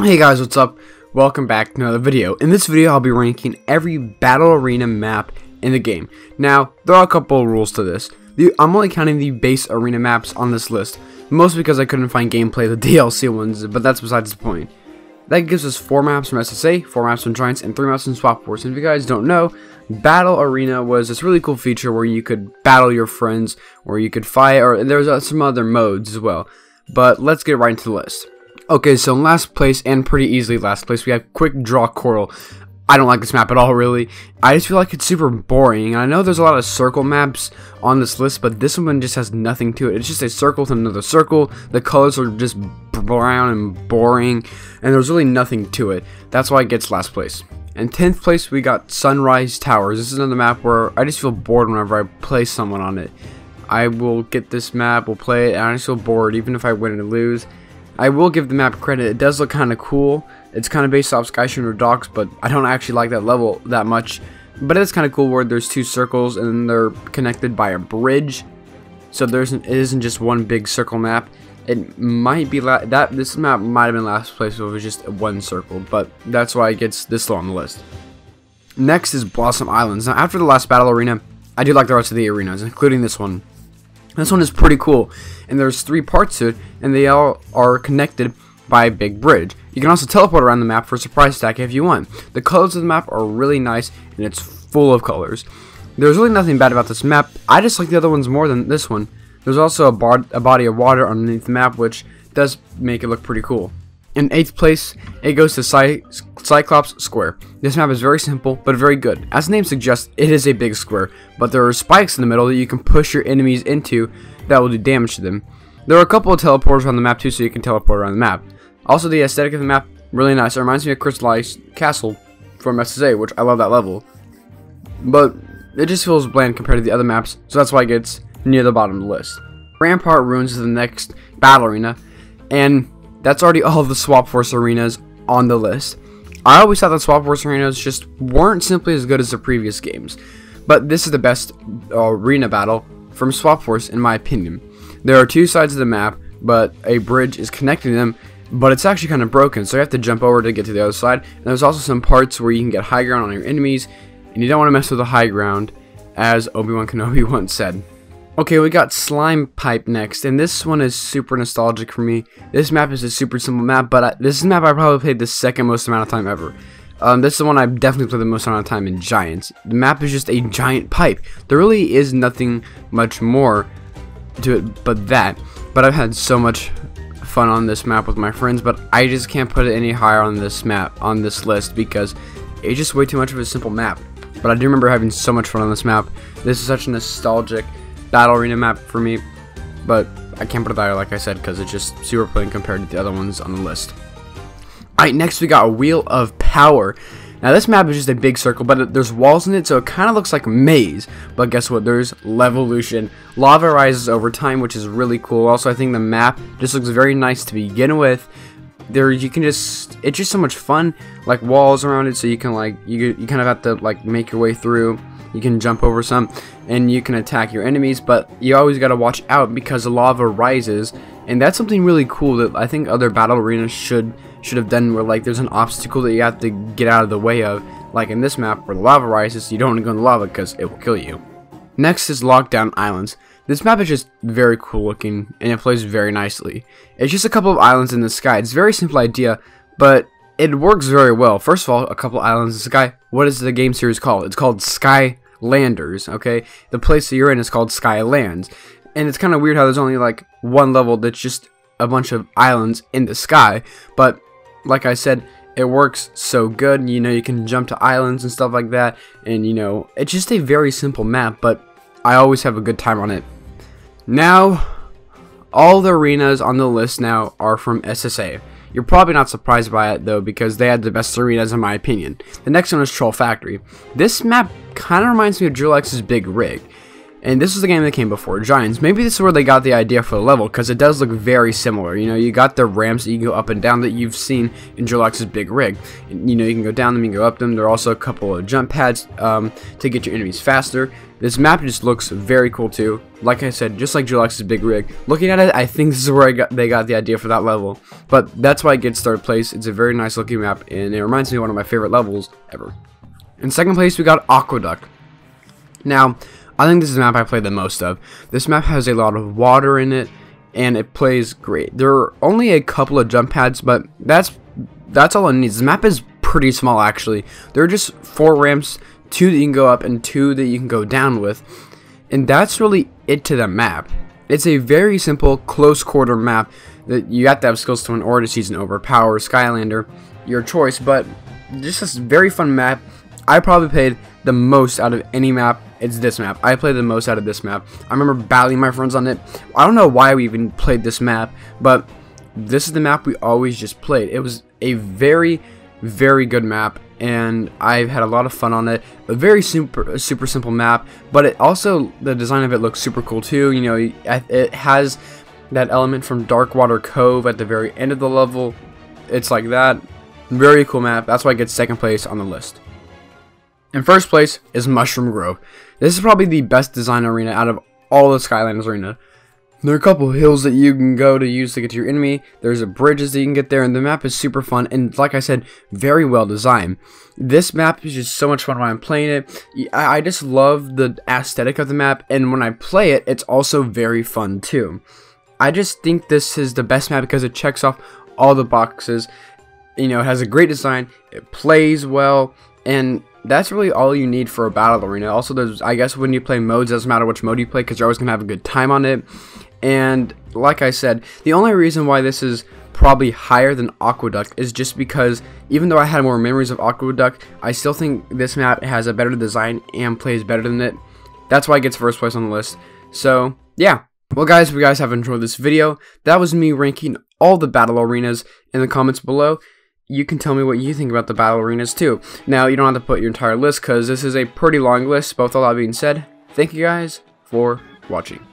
Hey guys, what's up? Welcome back to another video. In this video, I'll be ranking every battle arena map in the game. Now, there are a couple of rules to this. I'm only counting the base arena maps on this list, mostly because I couldn't find gameplay of the DLC ones, but that's besides the point. That gives us 4 maps from SSA, 4 maps from Giants, and 3 maps from Swap Force. And if you guys don't know, Battle Arena was this really cool feature where you could battle your friends, or you could fight, or there was some other modes as well. But let's get right into the list. Okay, so in last place, and pretty easily last place, we have Quick Draw Coral. I don't like this map at all, really. I just feel like it's super boring. I know there's a lot of circle maps on this list, but this one just has nothing to it. It's just a circle with another circle. The colors are just brown and boring, and there's really nothing to it. That's why it gets last place. In 10th place, we got Sunrise Towers. This is another map where I just feel bored whenever I play someone on it. I will get this map, we'll play it, and I just feel bored even if I win or lose. I will give the map credit. It does look kind of cool. It's kind of based off Skylanders Docks, but I don't actually like that level that much. But it's kind of cool where there's 2 circles and they're connected by a bridge. So it isn't just one big circle map. It might be this map might have been last place if it was just one circle, but that's why it gets this low on the list. Next is Blossom Islands. Now, after the last battle arena, I do like the rest of the arenas, including this one. This one is pretty cool, and there's 3 parts to it, and they all are connected by a big bridge. You can also teleport around the map for a surprise attack if you want. The colors of the map are really nice, and it's full of colors. There's really nothing bad about this map. I just like the other ones more than this one. There's also a body of water underneath the map, which does make it look pretty cool. In 8th place, it goes to Cyclops Square. This map is very simple, but very good. As the name suggests, it is a big square, but there are spikes in the middle that you can push your enemies into that will do damage to them. There are a couple of teleporters on the map too, so you can teleport around the map. Also, the aesthetic of the map, really nice. It reminds me of Crystallized Castle from SSA, which I love that level. But it just feels bland compared to the other maps, so that's why it gets near the bottom of the list. Rampart Ruins is the next battle arena, and that's already all of the Swap Force arenas on the list. I always thought that Swap Force arenas just weren't simply as good as the previous games, but this is the best arena battle from Swap Force in my opinion. There are 2 sides of the map, but a bridge is connecting them, but it's actually kind of broken, so you have to jump over to get to the other side. And there's also some parts where you can get high ground on your enemies, and you don't want to mess with the high ground, as Obi-Wan Kenobi once said. Okay, we got Slime Pipe next, and this one is super nostalgic for me. This map is a super simple map, but this is a map I probably played the second most amount of time ever. This is the one I definitely played the most amount of time in Giants. The map is just a giant pipe. There really is nothing much more to it but that. But I've had so much fun on this map with my friends, but I just can't put it any higher on this map, on this list, because it's just way too much of a simple map. But I do remember having so much fun on this map. This is such a nostalgic battle arena map for me, but I can't put it higher like I said because it's just super plain compared to the other ones on the list. Alright, next we got Wheel of Power. Now this map is just a big circle, but there's walls in it, so it kind of looks like a maze. But guess what? There's Levolution. Lava rises over time, which is really cool. Also, I think the map just looks very nice to begin with. It's just so much fun, like walls around it, so you can you kind of have to like make your way through. You can jump over some, and you can attack your enemies, but you always gotta watch out because the lava rises, and that's something really cool that I think other battle arenas should have done, where like there's an obstacle that you have to get out of the way of, like in this map where the lava rises. You don't want to go in the lava because it will kill you. Next is Lockdown Islands. This map is just very cool looking, and it plays very nicely. It's just a couple of islands in the sky. It's a very simple idea, but it works very well. First of all, a couple islands in the sky. What is the game series called? It's called Skylanders, okay? The place that you're in is called Skylands. And it's kind of weird how there's only like one level that's just a bunch of islands in the sky. But like I said, it works so good. You know, you can jump to islands and stuff like that. And you know, it's just a very simple map, but I always have a good time on it. Now, all the arenas on the list now are from SSA. You're probably not surprised by it though, because they had the best arenas in my opinion. The next one is Troll Factory. This map kind of reminds me of Drill X's Big Rig. And this is the game that came before Giants. Maybe this is where they got the idea for the level, because it does look very similar. You know, you got the ramps that you go up and down that you've seen in Jurlox's Big Rig. And, you know, you can go down them, you can go up them. There are also a couple of jump pads to get your enemies faster. This map just looks very cool too. Like I said, just like Jurlox's Big Rig. Looking at it, I think this is where they got the idea for that level. But that's why it gets third place. It's a very nice looking map, and it reminds me of one of my favorite levels ever. In second place, we got Aqua Duck. Now, I think this is the map I played the most of. This map has a lot of water in it, and it plays great. There are only a couple of jump pads, but that's all it needs. The map is pretty small, actually. There are just 4 ramps, 2 that you can go up and 2 that you can go down with, and that's really it to the map. It's a very simple, close quarter map that you have to have skills to win or to season overpower Skylander, your choice, but just a very fun map. I probably played the most out of any map. It's this map. I played the most out of this map. I remember battling my friends on it. I don't know why we even played this map, but this is the map we always just played. It was a very, very good map, and I've had a lot of fun on it. A very super simple map, but it also, the design of it looks super cool too. You know, it has that element from Darkwater Cove at the very end of the level. It's like that. Very cool map. That's why it gets second place on the list. In first place is Mushroom Grove. This is probably the best design arena out of all the Skylanders arena. There are a couple of hills that you can go to use to get to your enemy. There's bridges that you can get there, and the map is super fun, and like I said, very well designed. This map is just so much fun when I'm playing it. I just love the aesthetic of the map, and when I play it, it's also very fun too. I just think this is the best map because it checks off all the boxes. You know, it has a great design, it plays well, and that's really all you need for a battle arena. Also, there's, I guess, when you play modes, it doesn't matter which mode you play because you're always going to have a good time on it. And like I said, the only reason why this is probably higher than Aqua Duck is just because even though I had more memories of Aqua Duck, I still think this map has a better design and plays better than it. That's why it gets first place on the list. So, yeah. Well, guys, if you guys have enjoyed this video, that was me ranking all the battle arenas. In the comments below, you can tell me what you think about the battle arenas too. Now, you don't have to put your entire list because this is a pretty long list. But with all that being said, thank you guys for watching.